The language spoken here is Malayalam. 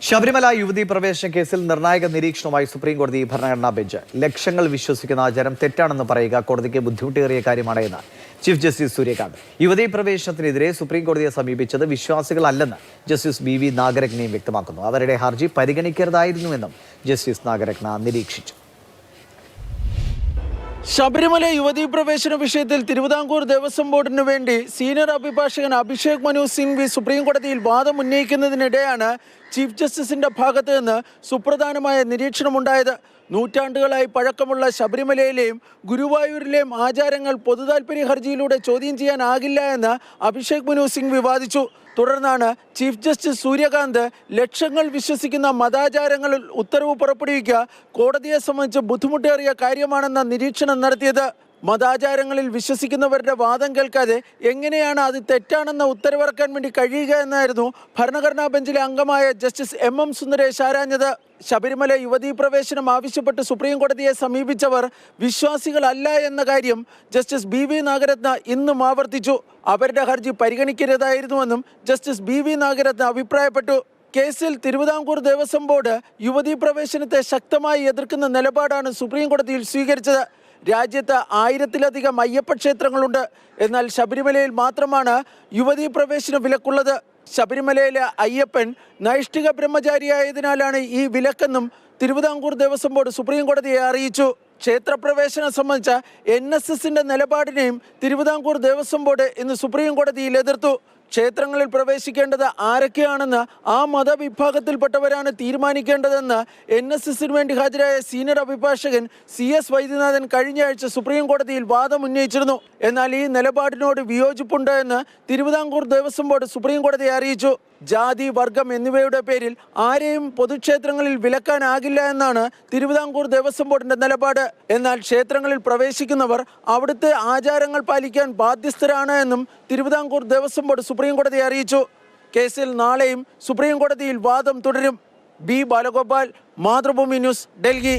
ശബരിമല യുവതീ പ്രവേശന കേസിൽ നിർണായക നിരീക്ഷണവുമായി സുപ്രീംകോടതി ഭരണഘടനാ ബെഞ്ച്. ലക്ഷങ്ങൾ വിശ്വസിക്കുന്ന ആചാരം തെറ്റാണെന്ന് പറയുക കോടതിക്ക് ബുദ്ധിമുട്ടേറിയ കാര്യമാണ് എന്ന് ചീഫ് ജസ്റ്റിസ് സൂര്യകാന്ത്. യുവതീ പ്രവേശനത്തിനെതിരെ സുപ്രീംകോടതിയെ സമീപിച്ചത് വിശ്വാസികളല്ലെന്ന് ജസ്റ്റിസ് ബി നാഗരത്നയും വ്യക്തമാക്കുന്നു. അവരുടെ ഹർജി പരിഗണിക്കരുതായിരുന്നുവെന്നും ജസ്റ്റിസ് നാഗരത്ന നിരീക്ഷിച്ചു. ശബരിമല യുവതീ പ്രവേശന വിഷയത്തിൽ തിരുവിതാംകൂർ ദേവസ്വം ബോർഡിനു വേണ്ടി സീനിയർ അഭിഭാഷകൻ അഭിഷേക് മനു സിംഗ്വി സുപ്രീംകോടതിയിൽ വാദം ഉന്നയിക്കുന്നതിനിടെയാണ് ചീഫ് ജസ്റ്റിസിന്റെ ഭാഗത്ത് നിന്ന് സുപ്രധാനമായ നിരീക്ഷണമുണ്ടായത്. നൂറ്റാണ്ടുകളായി പഴക്കമുള്ള ശബരിമലയിലെയും ഗുരുവായൂരിലെയും ആചാരങ്ങൾ പൊതുതാൽപര്യ ഹർജിയിലൂടെ ചോദ്യം ചെയ്യാനാകില്ല എന്ന് അഭിഷേക് മനു സിംഗ്വി വാദിച്ചു. തുടർന്നാണ് ചീഫ് ജസ്റ്റിസ് സൂര്യകാന്ത് ലക്ഷങ്ങൾ വിശ്വസിക്കുന്ന മതാചാരങ്ങളിൽ ഉത്തരവ് പുറപ്പെടുവിക്കുക കോടതിയെ സംബന്ധിച്ച് ബുദ്ധിമുട്ടേറിയ കാര്യമാണെന്ന നിരീക്ഷണം നടത്തിയത്. മതാചാരങ്ങളിൽ വിശ്വസിക്കുന്നവരുടെ വാദം കേൾക്കാതെ എങ്ങനെയാണ് അത് തെറ്റാണെന്ന ഉത്തരവിറക്കാൻ വേണ്ടി കഴിയുക എന്നായിരുന്നു ഭരണഘടനാ ബെഞ്ചിലെ അംഗമായ ജസ്റ്റിസ് എം സുന്ദരേഷ് ആരാഞ്ഞത്. ശബരിമല യുവതീ പ്രവേശനം ആവശ്യപ്പെട്ട് സുപ്രീം കോടതിയെ സമീപിച്ചവർ വിശ്വാസികളല്ല എന്ന കാര്യം ജസ്റ്റിസ് ബി നാഗരത്ന ഇന്നും ആവർത്തിച്ചു. അവരുടെ ഹർജി പരിഗണിക്കരുതായിരുന്നുവെന്നും ജസ്റ്റിസ് ബി നാഗരത്ന അഭിപ്രായപ്പെട്ടു. കേസിൽ തിരുവിതാംകൂർ ദേവസ്വം ബോർഡ് യുവതീ പ്രവേശനത്തെ ശക്തമായി എതിർക്കുന്ന നിലപാടാണ് സുപ്രീം കോടതിയിൽ സ്വീകരിച്ചത്. രാജ്യത്ത് 1000-ലധികം അയ്യപ്പ ക്ഷേത്രങ്ങളുണ്ട്. എന്നാൽ ശബരിമലയിൽ മാത്രമാണ് യുവതീ പ്രവേശന വിലക്കുള്ളത്. ശബരിമലയിലെ അയ്യപ്പൻ നൈഷ്ഠിക ബ്രഹ്മചാരിയായതിനാലാണ് ഈ വിലക്കെന്നും തിരുവിതാംകൂർ ദേവസ്വം ബോർഡ് സുപ്രീം കോടതിയെ അറിയിച്ചു. ക്ഷേത്രപ്രവേശനം സംബന്ധിച്ച NSSന്റെ നിലപാടിനെയും തിരുവിതാംകൂർ ദേവസ്വം ബോർഡ് ഇന്ന് സുപ്രീം കോടതിയിൽ എതിർത്തു. ക്ഷേത്രങ്ങളിൽ പ്രവേശിക്കേണ്ടത് ആരൊക്കെയാണെന്ന് ആ മതവിഭാഗത്തിൽപ്പെട്ടവരാണ് തീരുമാനിക്കേണ്ടതെന്ന് NSSന് വേണ്ടി ഹാജരായ സീനിയർ അഭിഭാഷകൻ CS വൈദ്യനാഥൻ കഴിഞ്ഞയാഴ്ച സുപ്രീം കോടതിയിൽ വാദം ഉന്നയിച്ചിരുന്നു. എന്നാൽ ഈ നിലപാടിനോട് വിയോജിപ്പുണ്ട് എന്ന് തിരുവിതാംകൂർ ദേവസ്വം ബോർഡ് സുപ്രീം കോടതിയെ അറിയിച്ചു. ജാതി, വർഗം എന്നിവയുടെ പേരിൽ ആരെയും പൊതുക്ഷേത്രങ്ങളിൽ വിലക്കാനാകില്ല എന്നാണ് തിരുവിതാംകൂർ ദേവസ്വം ബോർഡിന്റെ നിലപാട്. എന്നാൽ ക്ഷേത്രങ്ങളിൽ പ്രവേശിക്കുന്നവർ അവിടുത്തെ ആചാരങ്ങൾ പാലിക്കാൻ ബാധ്യസ്ഥരാണ് എന്നും തിരുവിതാംകൂർ ദേവസ്വം ബോർഡ് സുപ്രീം കോടതിയെ അറിയിച്ചു. കേസിൽ നാളെയും സുപ്രീം കോടതിയിൽ വാദം തുടരും. B Balagopal, Mathrubhumi news, Delhi.